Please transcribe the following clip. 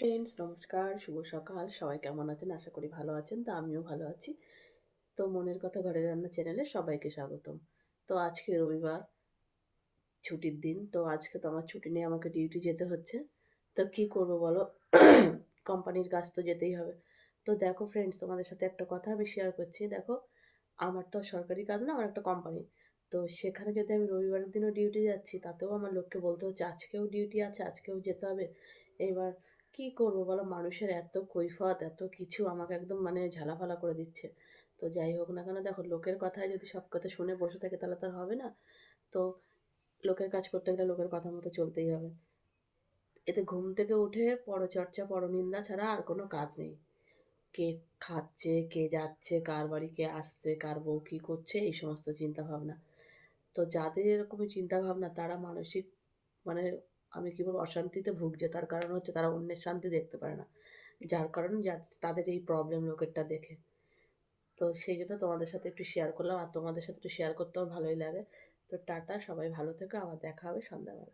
Friends নমস্কার, শুভ সকাল। সবাই কেমন আছেন? আশা করি ভালো আছেন। তো আমিও ভালো আছি। তো মনের কথা ঘরের রান্না চ্যানেলে সবাইকে স্বাগতম। তো আজকে রবিবার, ছুটির দিন। তো আজকে তো আমার ছুটি নেই, আমাকে ডিউটি যেতে হচ্ছে। তো কি করব বলো? কোম্পানির কাজ তো যেতেই হবে। তো দেখো ফ্রেন্ডস, তোমাদের সাথে একটা কথা আমি শেয়ার করছি। দেখো, আমার তো আর সরকারি কাজ না, আমার একটা কোম্পানি। তো সেখানে যদি আমি রবিবারের দিনও ডিউটি যাচ্ছি, তাতেও আমার লোককে বলতে হচ্ছে আজকেও ডিউটি আছে, আজকেও যেতে হবে। এবার কি করব বলো? মানুষের এত কৈফিয়ত, এত কিছু আমাকে একদম মানে ঝালাফালা করে দিচ্ছে। তো যাই হোক না কেন, দেখো লোকের কথায় যদি সব কথা শুনে বসে থাকে তাহলে তো আর হবে না। তো লোকের কাজ করতে গেলে লোকের কথা মতো চলতেই হবে। এতে ঘুম থেকে উঠে পরচর্চা, পরনিন্দা ছাড়া আর কোনো কাজ নেই। কে খাচ্ছে, কে যাচ্ছে, কার বাড়ি কে আসছে, কার বউ কী করছে, এই সমস্ত চিন্তাভাবনা। তো যাদের এরকমই চিন্তাভাবনা তারা মানসিক মানে আমি কী বলবো অশান্তিতে ভুগছে। তার কারণ হচ্ছে তারা অন্যের শান্তি দেখতে পারে না। যার কারণে তাদের এই প্রবলেম লোকেরটা দেখে। তো সেই জন্য তোমাদের সাথে একটু শেয়ার করলাম, আর তোমাদের সাথে একটু শেয়ার করতেও ভালোই লাগে। তো টাটা, সবাই ভালো থেকো, আবার দেখা হবে সন্ধ্যাবেলা।